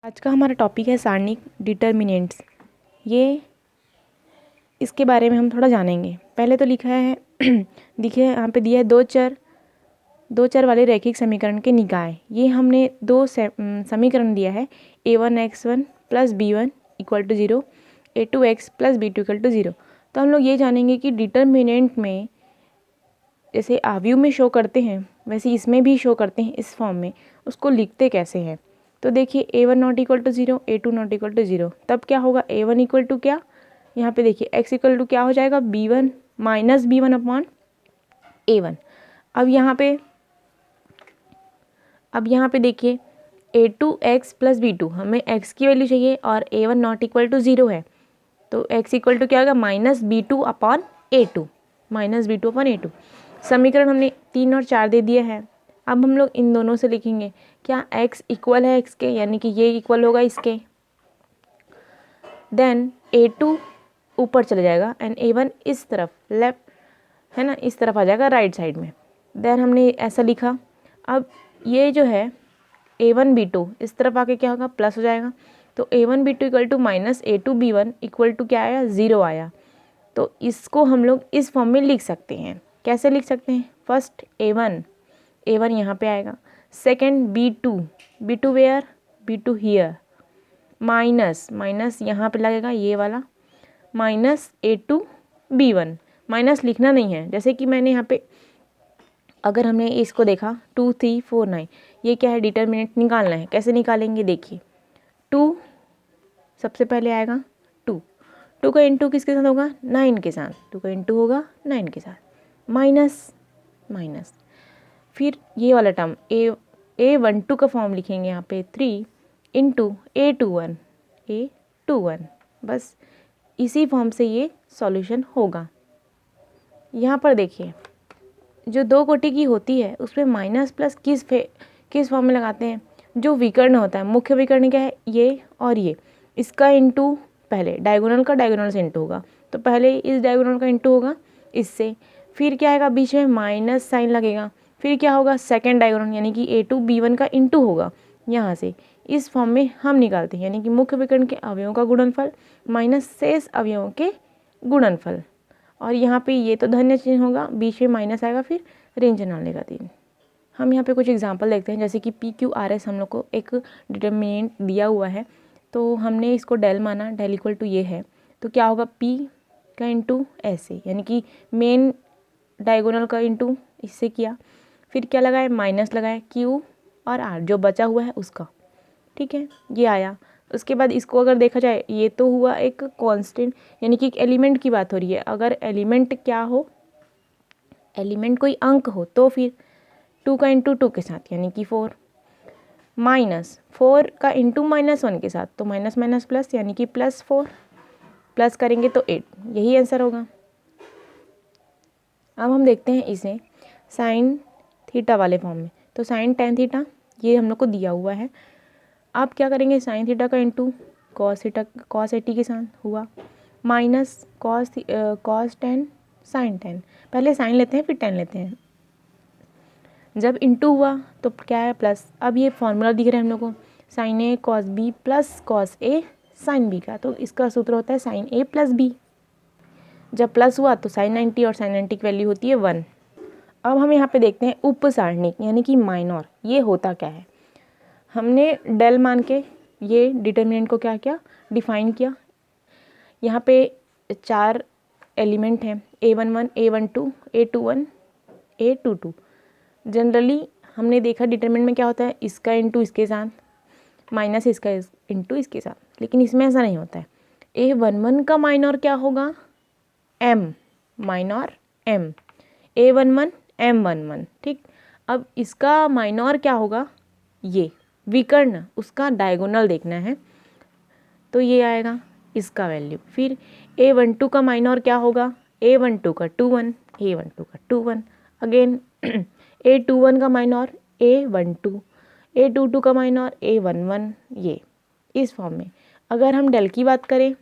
आज का हमारा टॉपिक है सारणिक डिटर्मिनेंट्स। ये इसके बारे में हम थोड़ा जानेंगे। पहले तो लिखा है देखिए यहाँ पे दिया है दो चर वाले रैखिक समीकरण के निकाय। ये हमने दो समीकरण दिया है a1x1 plus b1 equal to 0, a2x plus b2 equal to 0। तो हम लोग ये जानेंगे कि डिटर्मिनेंट में जैसे आव्यूह में शो करते हैं वैसे इसमें भी शो करते हैं इस फॉर्म में, उसको लिखते कैसे हैं। तो देखिए a1 not equal to 0, a2 not equal to 0, तब क्या होगा a1 इक्वल टू क्या, यहाँ पे देखिए x इक्वल टू क्या हो जाएगा b1 minus b1 upon a1। अब यहाँ पे देखिए a2x प्लस b2, हमें x की वैल्यू चाहिए और a1 नॉट इक्वल टू 0 है, तो x इक्वल टू क्या होगा minus b2 upon a2, minus b2 upon a2। समीकरण हमने 3 और 4 दे दिए हैं। अब हम लोग इन दोनों से लिखेंगे क्या x इक्वल है x के, यानी कि ये इक्वल होगा इसके, देन a2 ऊपर चले जाएगा एंड a1 इस तरफ लेफ्ट है ना, इस तरफ आ जाएगा राइट साइड में। देन हमने ऐसा लिखा। अब ये जो है a1 b2 इस तरफ आके क्या होगा प्लस हो जाएगा, तो a1 b2 equal to minus a2 b1 equal to क्या आया 0 आया। तो इसको हम लोग इस फॉर्म में लिख सकते हैं। कैसे लिख सकते हैं, फर्स्ट a1 यहाँ पे आएगा, second b2 where b2 here, minus यहाँ पे लगेगा ये वाला, माइनस a2 b1, माइनस लिखना नहीं है। जैसे कि मैंने यहाँ पे अगर हमने इसको देखा 2 3 4 9, ये क्या है डिटर्मिनेंट निकालना है। कैसे निकालेंगे देखिए, 2 सबसे पहले आएगा 2 का इंटू किसके साथ होगा 9 के साथ, 2 का इंटू होगा 9 के साथ, माइनस फिर ये वाला टर्म a12 का फॉर्म लिखेंगे यहाँ पे 3 इंटू a21, बस इसी फॉर्म से ये सॉल्यूशन होगा। यहाँ पर देखिए जो दो कोटि की होती है उसमें माइनस प्लस किस फॉर्म में लगाते हैं, जो विकर्ण होता है, मुख्य विकर्ण क्या है ये और ये, इसका इंटू पहले डायगोनल का डायगोनल से इंटू होगा, तो पहले इस डायगोनल का इंटू होगा इससे, फिर क्या आएगा बीच में माइनस साइन लगेगा, फिर क्या होगा सेकेंड डायगोनल यानी कि a2 b1 का इंटू होगा यहाँ से। इस फॉर्म में हम निकालते हैं, यानी कि मुख्य विकर्ण के अवयवों का गुणनफल माइनस शेष अवयवों के गुणनफल। और यहाँ पे ये तो धन्य चिन्ह होगा, बीच में माइनस आएगा, फिर ऋण चिन्ह आने का 3। हम यहाँ पे कुछ एग्जांपल देखते हैं, जैसे कि PQRS हम लोग को एक डिटर्मिनेंट दिया हुआ है, तो हमने इसको डेल माना, डेल इक्वल टू ये है, तो क्या होगा P का इंटू ऐसे, यानी कि मेन डायगोनल का इंटू इससे किया, फिर क्या लगाए माइनस लगाए Q और R जो बचा हुआ है उसका, ठीक है ये आया। उसके बाद इसको अगर देखा जाए ये तो हुआ एक कांस्टेंट, यानी कि एक एलिमेंट की बात हो रही है। अगर एलिमेंट क्या हो, एलिमेंट कोई अंक हो, तो फिर 2 का इंटू 2 के साथ यानी कि 4, माइनस 4 का इंटू -1 के साथ, तो माइनस माइनस प्लस यानी कि +4, प्लस करेंगे तो 8, यही आंसर होगा। अब हम देखते हैं इसे साइन थीटा वाले फॉर्म में, तो साइन tan थीटा ये हम लोग को दिया हुआ है। आप क्या करेंगे साइन थीटा का इंटू कॉस 80 के साथ हुआ, माइनस कॉस 10 साइन 10, पहले साइन लेते हैं फिर 10 लेते हैं, जब इंटू हुआ तो क्या है प्लस। अब ये फॉर्मूला दिख रहा है हम लोग को sign A cos B plus cos A sine B का, तो इसका सूत्र होता है साइन ए प्लस बी। जब प्लस हुआ तो साइन 90 और साइन 90 की वैल्यू होती है 1। अब हम यहाँ पे देखते हैं उपसारणिक यानी कि माइनर, ये होता क्या है। हमने डेल मान के ये डिटर्मिनेंट को क्या किया डिफाइन किया। यहाँ पे 4 एलिमेंट हैं a11 a12 a21 a22। Generally हमने देखा डिटरमिनेंट में क्या होता है इसका इंटू इसके साथ माइनस इसका इंटू इसके साथ, लेकिन इसमें ऐसा नहीं होता है। a11 का माइनर क्या होगा m, minor m, a11 m11, ठीक। अब इसका माइनर क्या होगा ये विकर्ण, उसका डायगोनल देखना है, तो ये आएगा इसका वैल्यू। फिर a12 का माइनर क्या होगा a12 का 21, a12 का 21, अगेन a21 का माइनर a12, a22 का माइनर a11, ये इस फॉर्म में। अगर हम डेल की बात करें,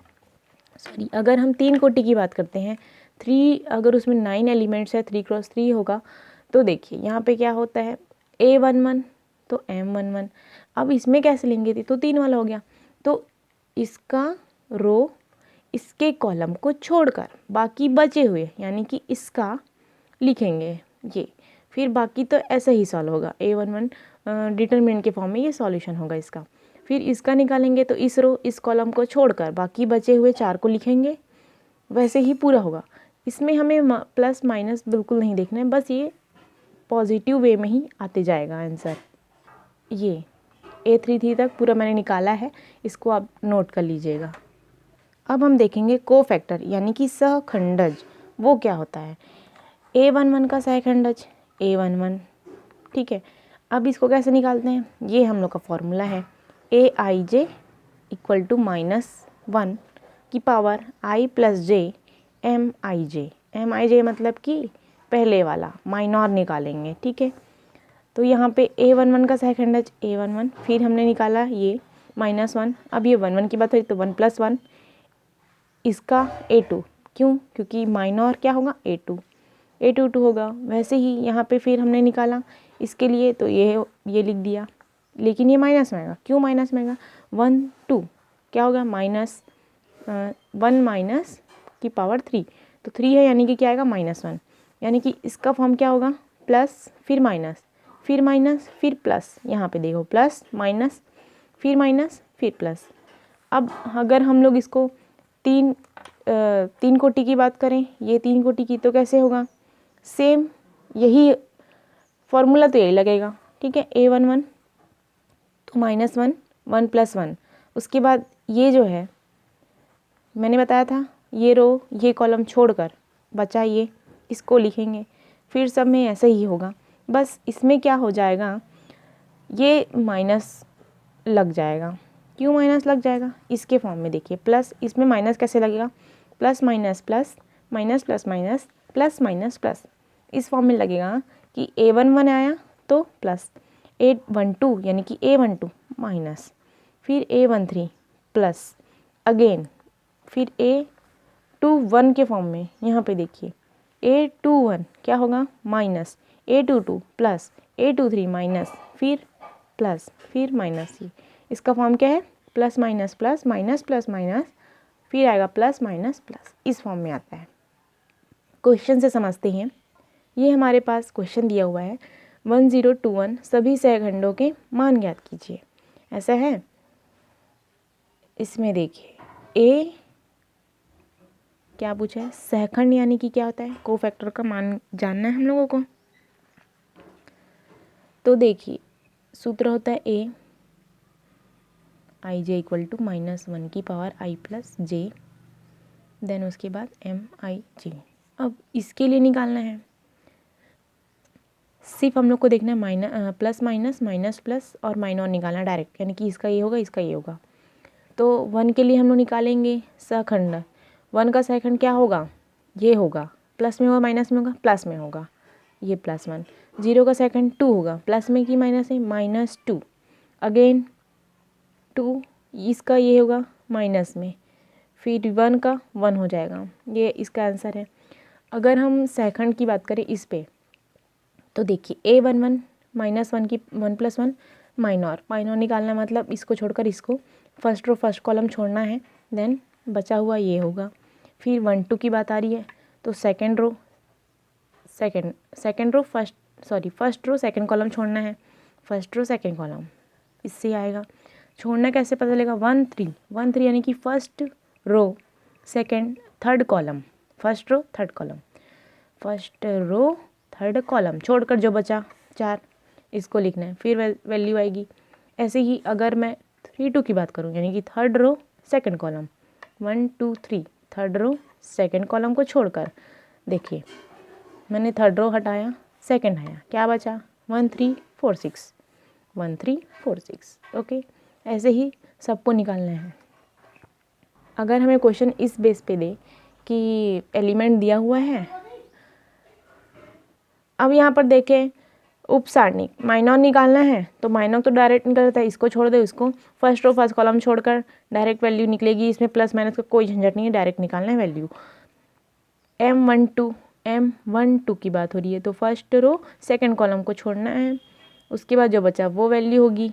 सॉरी अगर हम 3 कोटि की बात करते हैं, 3 अगर उसमें 9 एलिमेंट्स है 3 क्रॉस 3 होगा, तो देखिए यहाँ पे क्या होता है a11 तो m11। अब इसमें कैसे लेंगे, तो 3 वाला हो गया, तो इसका रो इसके कॉलम को छोड़कर बाकी बचे हुए यानी कि इसका लिखेंगे ये, फिर बाकी तो ऐसे ही सॉल्व होगा। A11 डिटरमिनेंट के फॉर्म में ये सॉल्यूशन होगा इसका। फिर इसका निकालेंगे तो इस रो इस कॉलम को छोड़कर बाकी बचे हुए 4 को लिखेंगे, वैसे ही पूरा होगा। इसमें हमें प्लस माइनस बिल्कुल नहीं देखना है, बस ये पॉजिटिव वे में ही आते जाएगा आंसर। ये A33 तक पूरा मैंने निकाला है, इसको आप नोट कर लीजिएगा। अब हम देखेंगे कोफैक्टर यानी कि सहखंडज, वो क्या होता है। A11 का सहखंडज A11, ठीक है। अब इसको कैसे निकालते हैं, ये हम लोग का फॉर्मूला है AIJ इक्वल टू -1 की power I plus J MIJ। MIJ मतलब कि पहले वाला माइनॉर निकालेंगे, ठीक है। तो यहाँ पे A11 का सहखंडज A11, फिर हमने निकाला ये -1, अब ये 1 की बात हुई तो 1 + 1 इसका A2, क्यों, क्योंकि माइनॉर क्या होगा A22 होगा। वैसे ही यहाँ पे फिर हमने निकाला इसके लिए तो ये लिख दिया, लेकिन ये माइनस में आएगा, क्यों माइनस में आएगा, 1 2 क्या होगा -1 माइनस की पावर 3, तो 3 है यानी कि क्या आएगा -1, यानी कि इसका फॉर्म क्या होगा प्लस फिर माइनस फिर प्लस, यहाँ पे देखो प्लस माइनस फिर प्लस। अब अगर हम लोग इसको तीन कोटि की बात करें, ये 3 कोटि की, तो कैसे होगा, सेम यही फॉर्मूला तो यही लगेगा, ठीक है। A11 तो -1 1 + 1, उसके बाद ये जो है मैंने बताया था ये रो ये कॉलम छोड़कर बचा ये, इसको लिखेंगे, फिर सब में ऐसे ही होगा। बस इसमें क्या हो जाएगा, ये माइनस लग जाएगा, क्यों माइनस लग जाएगा, इसके फॉर्म में देखिए प्लस, इसमें माइनस कैसे लगेगा, plus minus plus minus plus minus plus minus plus, इस फॉर्म में लगेगा कि A11 आया तो प्लस, A12 यानी कि A12 माइनस, फिर A13 प्लस अगेन, फिर A21 के फॉर्म में यहाँ पे देखिए A21 क्या होगा minus, A22 plus A23 minus, फिर प्लस फिर माइनस, इसका फॉर्म क्या है plus minus plus minus plus minus, फिर आएगा प्लस माइनस प्लस, इस फॉर्म में आता है। क्वेश्चन से समझते हैं, ये हमारे पास क्वेश्चन दिया हुआ है 1021 सभी सहखंडों के मान ज्ञात कीजिए, ऐसा है। इसमें देखिए A क्या पूछा है, सहखंड यानी कि क्या होता है, कोफैक्टर का मान जानना है हम लोगों को। तो देखिए सूत्र होता है AIJ इक्वल टू -1 की power I plus J, then उसके बाद MIJ। अब इसके लिए निकालना है, सिर्फ हम लोग को देखना है प्लस माइनस माइनस प्लस और माइनर निकालना डायरेक्ट, यानी कि इसका ये होगा इसका ये होगा। तो 1 के लिए हम लोग निकालेंगे सहखंड, 1 का सहखंड क्या होगा, ये होगा, प्लस में होगा माइनस में होगा, प्लस में होगा, ये +1। 0 का सेकंड 2 होगा, प्लस में कि माइनस है, -2 अगेन 2, इसका ये होगा माइनस में, फिर 1 का 1 हो जाएगा, ये इसका आंसर है। अगर हम सेकंड की बात करें इस पे, तो देखिए A11 -1 की 1 + 1 माइनर निकालना, मतलब इसको छोड़कर इसको फर्स्ट रो फर्स्ट कॉलम छोड़ना है, देन बचा हुआ ये होगा। फिर 1 2 की बात आ रही है तो फर्स्ट रो सेकंड कॉलम छोड़ना है, फर्स्ट रो सेकंड कॉलम इससे आएगा। छोड़ना कैसे पता चलेगा, 1 3 यानी कि first row second third column, first row third column छोड़कर जो बचा 4, इसको लिखना है, फिर वैल्यू आएगी। ऐसे ही अगर मैं 3 2 की बात करूँ, यानी कि third row second column 1 2 3, third row second column को छोड़कर देखिए मैंने थर्ड रो हटाया, सेकंड आया, क्या बचा 1 3 4 6। ओके, ऐसे ही सबको निकालना है। अगर हमें क्वेश्चन इस बेस पे दे कि एलिमेंट दिया हुआ है, अब यहाँ पर देखें उपसारणिक माइनर निकालना है, तो माइनर तो डायरेक्ट निकल जाता है, इसको छोड़ दे, उसको फर्स्ट रो फर्स्ट कॉलम छोड़कर डायरेक्ट वैल्यू निकलेगी, इसमें प्लस माइनस का कोई झंझट नहीं है, डायरेक्ट निकालना है वैल्यू। M12 की बात हो रही है तो फर्स्ट रो सेकंड कॉलम को छोड़ना है, उसके बाद जो बचा वो वैल्यू होगी,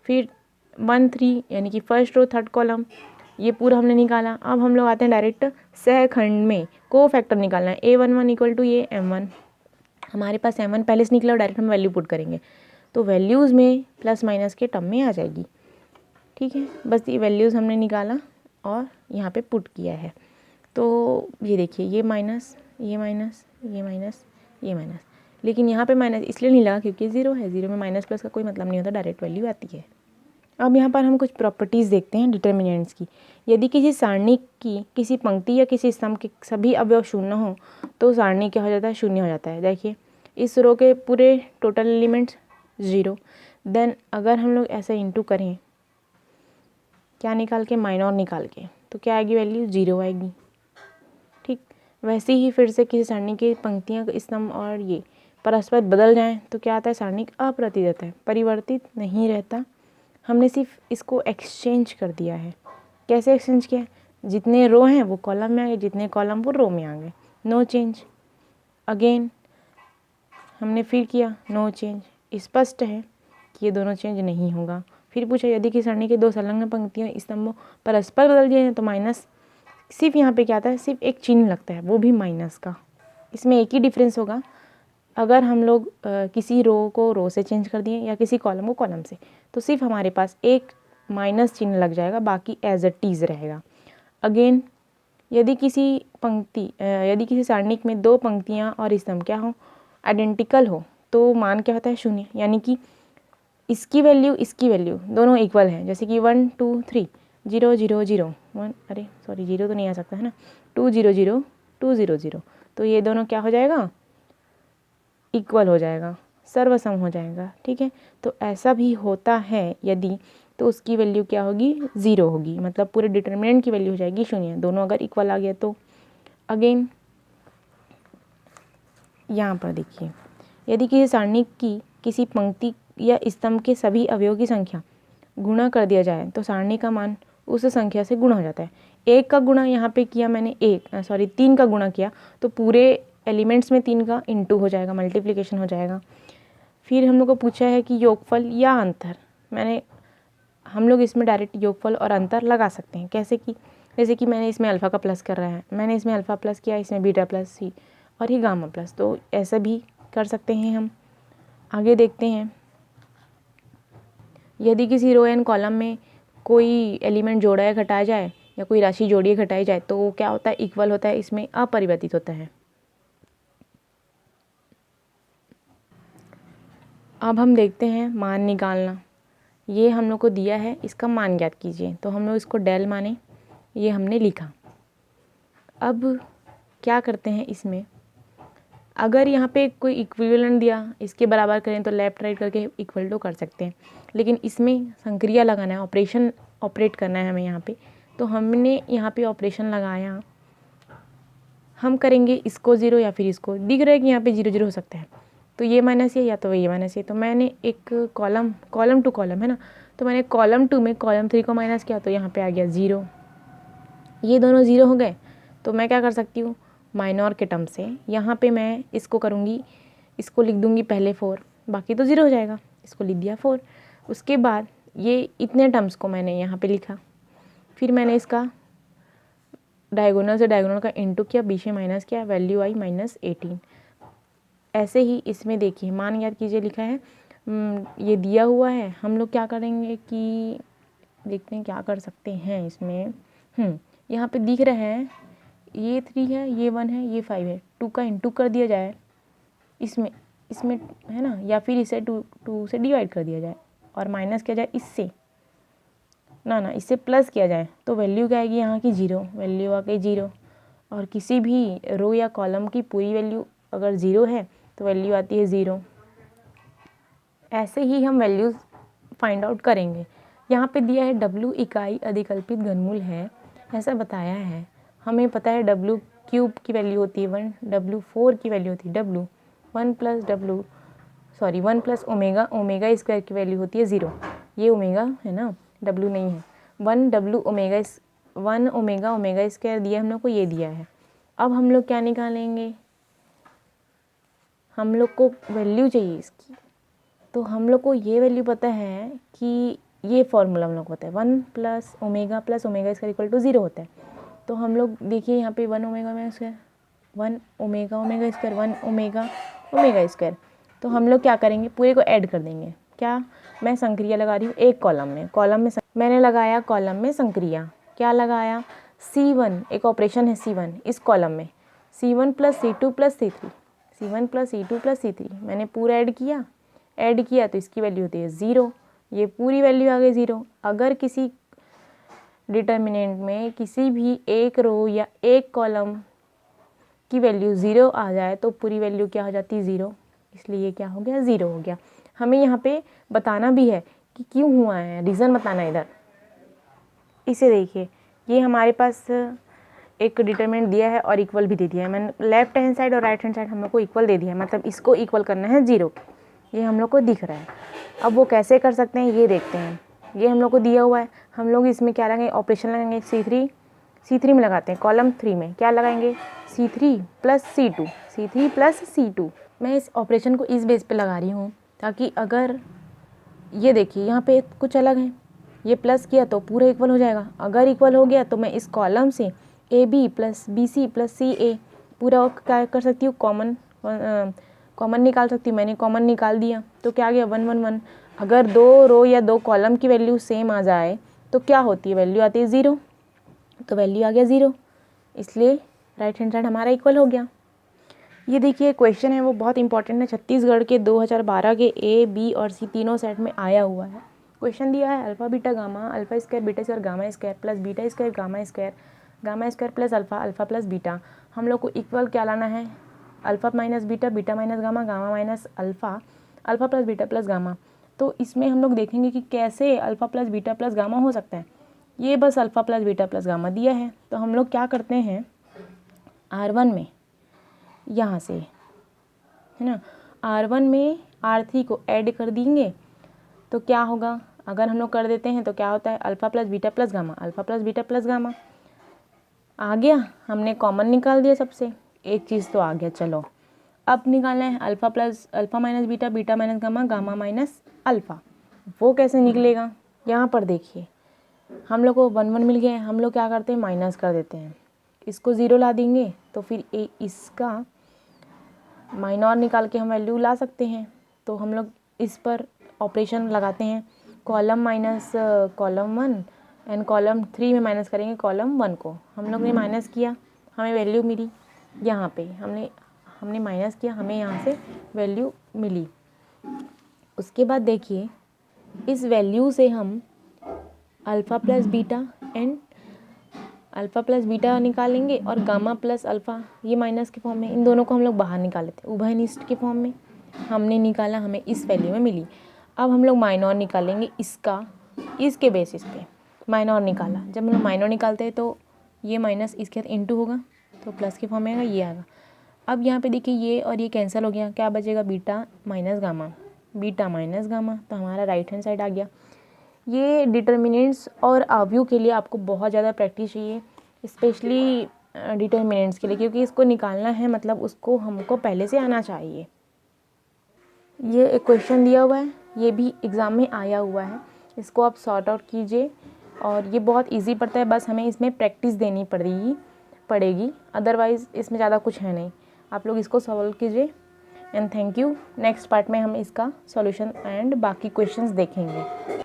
फिर 1 3 यानी कि फर्स्ट रो थर्ड कॉलम, ये पूरा हमने निकाला। अब हम लोग आते हैं डायरेक्ट सहखंड में, को फैक्टर निकालना है। A11 इक्वल टू ये M1, हमारे पास M1 पहले से निकला और डायरेक्ट हम वैल्यू पुट करेंगे, तो वैल्यूज़ में प्लस माइनस के टर्म में आ जाएगी। ठीक है, बस ये वैल्यूज़ हमने निकाला और यहाँ पे पुट किया है। तो ये देखिए, ये माइनस, ये माइनस, ये माइनस, ये माइनस, लेकिन यहाँ पे माइनस इसलिए नहीं लगा क्योंकि ज़ीरो है। ज़ीरो में माइनस प्लस का कोई मतलब नहीं होता, डायरेक्ट वैल्यू आती है। अब यहाँ पर हम कुछ प्रॉपर्टीज़ देखते हैं डिटर्मिनेंट्स की। यदि किसी सारणी की किसी पंक्ति या किसी स्तंभ के सभी अवयव शून्य हो तो सारणी क्या हो जाता है, शून्य हो जाता है। देखिए, इस रो के पूरे टोटल एलिमेंट्स 0। देन अगर हम लोग ऐसे इंटू करें, क्या निकाल के, माइनर निकाल के, तो क्या आएगी वैल्यू, 0 आएगी। ठीक, वैसे ही फिर से किसी सारणी की पंक्तियाँ, स्तंभ और ये परस्पर बदल जाएं तो क्या आता है, सारणी अप्रतिवर्तित रहता है, परिवर्तित नहीं रहता। हमने सिर्फ इसको एक्सचेंज कर दिया है। कैसे एक्सचेंज किया, जितने रो हैं वो कॉलम में आ गए, जितने कॉलम वो रो में आ गए, नो चेंज। अगेन हमने फिर किया, नो चेंज। स्पष्ट है कि ये दोनों चेंज नहीं होगा। फिर पूछा, यदि किसी सारणी के दो संलग्न पंक्तियों स्तंभों परस्पर बदल दिए हैं तो माइनस, सिर्फ यहाँ पे क्या आता है, सिर्फ एक चिन्ह लगता है, वो भी माइनस का। इसमें एक ही डिफरेंस होगा, अगर हम लोग किसी रो को रो से चेंज कर दिए या किसी कॉलम को कॉलम से, तो सिर्फ हमारे पास एक माइनस चिन्ह लग जाएगा, बाकी एज अ टीज रहेगा। अगेन, यदि किसी सारणी में दो पंक्तियाँ और स्तंभ क्या हो, आइडेंटिकल हो, तो मान क्या होता है, शून्य। यानी कि इसकी वैल्यू दोनों इक्वल हैं, जैसे कि 1 2 3 0 0 0 1, अरे सॉरी 0 तो नहीं आ सकता है ना, 2 0 0 2 0 0, तो ये दोनों क्या हो जाएगा, इक्वल हो जाएगा, सर्वसम हो जाएगा। ठीक है, तो ऐसा भी होता है यदि, तो उसकी वैल्यू क्या होगी, 0 होगी, मतलब पूरे डिटर्मिनेंट की वैल्यू हो जाएगी 0, दोनों अगर इक्वल आ गया तो। अगेन यहाँ पर देखिए, यदि किसी सारणी की किसी पंक्ति या स्तंभ के सभी अवयवों की संख्या गुणा कर दिया जाए तो सारणी का मान उस संख्या से गुणा हो जाता है। एक का गुणा यहाँ पे किया मैंने, 3 का गुणा किया तो पूरे एलिमेंट्स में 3 का इंटू हो जाएगा, मल्टीप्लिकेशन हो जाएगा। फिर हम लोग को पूछा है कि योगफल या अंतर, हम लोग इसमें डायरेक्ट योगफल और अंतर लगा सकते हैं। कैसे कि, जैसे कि मैंने इसमें अल्फ़ा का प्लस कर रहा है, मैंने इसमें अल्फ़ा प्लस किया, इसमें बीटा प्लस सी और ये गामा प्लस, तो ऐसा भी कर सकते हैं हम। आगे देखते हैं, यदि किसी रो एंड कॉलम में कोई एलिमेंट जोड़ा या घटाया जाए या कोई राशि जोड़ी या घटाई जाए तो वो क्या होता है, इक्वल होता है, इसमें अपरिवर्तित होता है। अब हम देखते हैं मान निकालना। ये हम लोग को दिया है, इसका मान ज्ञात कीजिए, तो हम लोग इसको डेल माने, ये हमने लिखा। अब क्या करते हैं इसमें, अगर यहाँ पे कोई इक्विवेलेंट दिया, इसके बराबर करें तो लेफ्ट राइट करके इक्वल टू कर सकते हैं, लेकिन इसमें संक्रिया लगाना है, ऑपरेशन ऑपरेट करना है हमें यहाँ पे, तो हमने यहाँ पे ऑपरेशन लगाया। हम करेंगे इसको 0 या फिर इसको, दिख रहा है कि यहाँ पे 0 0 हो सकता है, तो ये माइनस है या तो ये माइनस है, तो मैंने एक कॉलम टू कॉलम है ना, तो मैंने कॉलम 2 में कॉलम 3 को माइनस किया तो यहाँ पे आ गया 0। ये दोनों 0 हो गए, तो मैं क्या कर सकती हूँ, माइनर के टर्म से यहाँ पे मैं इसको करूँगी, इसको लिख दूँगी पहले 4, बाकी तो 0 हो जाएगा, इसको लिख दिया 4। उसके बाद ये इतने टर्म्स को मैंने यहाँ पे लिखा, फिर मैंने इसका डायगोनल से डायगोनल का इंटू किया, बीच में माइनस किया, वैल्यू आई -18। ऐसे ही इसमें देखिए, मान याद कीजिए लिखा है, ये दिया हुआ है, हम लोग क्या करेंगे कि देखते हैं क्या कर सकते हैं इसमें। यहाँ पे दिख रहा है ये 3 है, ये 1 है, ये 5 है, 2 का इंटू कर दिया जाए इसमें है ना, या फिर इसे 2 से डिवाइड कर दिया जाए और माइनस किया जाए इससे, ना इससे प्लस किया जाए, तो वैल्यू क्या आएगी यहाँ की 0, वैल्यू आ गई 0। और किसी भी रो या कॉलम की पूरी वैल्यू अगर 0 है तो वैल्यू आती है 0। ऐसे ही हम वैल्यूज़ फाइंड आउट करेंगे। यहाँ पे दिया है W इकाई अधिकल्पित घनमूल है, ऐसा बताया है। हमें पता है W क्यूब की वैल्यू होती है 1, W4 की वैल्यू होती है W 1 प्लस ओमेगा स्क्वायर की वैल्यू होती है 0। ये ओमेगा है ना, W नहीं है। 1 ओमेगा स्क्वायर दिया हम लोग को, ये दिया है। अब हम लोग क्या निकालेंगे, हम लोग को वैल्यू चाहिए इसकी, तो हम लोग को ये वैल्यू पता है कि ये फॉर्मूला हम लोग होता है 1 plus omega square equal to 0 होता है। तो हम लोग देखिए यहाँ पे 1 omega square 1 omega square 1 omega square. तो हम लोग क्या करेंगे, पूरे को ऐड कर देंगे। क्या, मैं संक्रिया लगा रही हूँ एक कॉलम में मैंने लगाया कॉलम में संक्रिया। क्या लगाया, C1 एक ऑपरेशन है C1 इस कॉलम में, C1 plus C2 plus C3, C1 plus C2 plus C3 मैंने पूरा ऐड किया तो इसकी वैल्यू होती है 0। ये पूरी वैल्यू आ गई 0। अगर किसी डिटर्मिनेंट में किसी भी एक रो या एक कॉलम की वैल्यू 0 आ जाए तो पूरी वैल्यू क्या हो जाती है 0, इसलिए क्या हो गया 0 हो गया। हमें यहाँ पे बताना भी है कि क्यों हुआ है, रीज़न बताना है इधर। इसे देखिए, ये हमारे पास एक डिटरमिनेंट दिया है और इक्वल भी दे दिया है। मैंने लेफ्ट हैंड साइड और राइट हैंड साइड हम लोग को इक्वल दे दिया है, मतलब इसको इक्वल करना है 0, ये हम लोग को दिख रहा है। अब वो कैसे कर सकते हैं ये देखते हैं। ये हम लोग को दिया हुआ है, हम लोग इसमें क्या लगाएंगे, ऑपरेशन लगाएंगे C3 में लगाते हैं, कॉलम 3 में क्या लगाएंगे C3 प्लस C2। मैं इस ऑपरेशन को इस बेस पे लगा रही हूँ ताकि अगर ये देखिए यहाँ पे कुछ अलग है, ये प्लस किया तो पूरा इक्वल हो जाएगा। अगर इक्वल हो गया तो मैं इस कॉलम से AB plus BC plus CA पूरा क्या कर सकती हूँ, कॉमन निकाल सकती हूँ। मैंने कॉमन निकाल दिया तो क्या आ गया 1 1 1। अगर दो रो या दो कॉलम की वैल्यू सेम आ जाए तो क्या होती है, वैल्यू आती है 0, तो वैल्यू आ गया 0, इसलिए राइट हैंड साइड हमारा इक्वल हो गया। ये देखिए क्वेश्चन है वो बहुत इंपॉर्टेंट है, छत्तीसगढ़ के 2012 के A, B और C तीनों सेट में आया हुआ है। क्वेश्चन दिया है alpha beta gamma, alpha square beta square gamma square plus beta square gamma square plus alpha, alpha plus beta. हम लोग को इक्वल क्या लाना है, alpha minus beta, beta minus gamma, gamma minus alpha, alpha plus beta plus gamma. तो इसमें हम लोग देखेंगे कि कैसे alpha plus beta plus gamma हो सकता है। ये बस alpha plus beta plus gamma दिया है, तो हम लोग क्या करते हैं R1 में यहाँ से, है ना, R1 में R3 को ऐड कर देंगे तो क्या होगा, अगर हम लोग कर देते हैं तो क्या होता है alpha plus beta plus gamma, alpha plus beta plus gamma आ गया। हमने कॉमन निकाल दिया, सबसे एक चीज़ तो आ गया। चलो अब निकालना है alpha minus beta, beta minus gamma, gamma minus alpha. वो कैसे निकलेगा, यहाँ पर देखिए हम लोग को 1 1 मिल गया है। हम लोग क्या करते हैं, माइनस कर देते हैं, इसको 0 ला देंगे तो फिर इसका माइनर निकाल के हम वैल्यू ला सकते हैं। तो हम लोग इस पर ऑपरेशन लगाते हैं, column minus column 1 and column 3 में माइनस करेंगे कॉलम 1 को। हम लोग ने माइनस किया, हमें वैल्यू मिली, यहाँ पे हमने माइनस किया, हमें यहाँ से वैल्यू मिली। उसके बाद देखिए इस वैल्यू से हम अल्फ़ा प्लस बीटा निकालेंगे और गामा प्लस अल्फ़ा, ये माइनस के फॉर्म में, इन दोनों को हम लोग बाहर निकाल लेते हैं, उभयनिष्ठ के फॉर्म में हमने निकाला, हमें इस वैल्यू में मिली। अब हम लोग माइनर निकालेंगे इसके बेसिस पे माइनर निकाला। जब हम लोग माइनर निकालते हैं तो ये माइनस इसके साथ इंटू होगा तो प्लस के फॉर्म में आएगा, ये आएगा। अब यहाँ पे देखिए ये और ये कैंसिल हो गया, क्या बचेगा बीटा माइनस गामा, तो हमारा राइट हैंड साइड आ गया। ये डिटर्मिनेंट्स और अवयव के लिए आपको बहुत ज़्यादा प्रैक्टिस चाहिए, स्पेशली डिटर्मिनेंट्स के लिए, क्योंकि इसको निकालना है, मतलब उसको हमको पहले से आना चाहिए। ये एक क्वेश्चन दिया हुआ है, ये भी एग्ज़ाम में आया हुआ है, इसको आप सॉर्ट आउट कीजिए और ये बहुत इजी पड़ता है, बस हमें इसमें प्रैक्टिस देनी पड़ेगी, अदरवाइज़ इसमें ज़्यादा कुछ है नहीं। आप लोग इसको सॉल्व कीजिए and thank you. Next part में हम इसका सॉल्यूशन एंड बाकी क्वेश्चंस देखेंगे।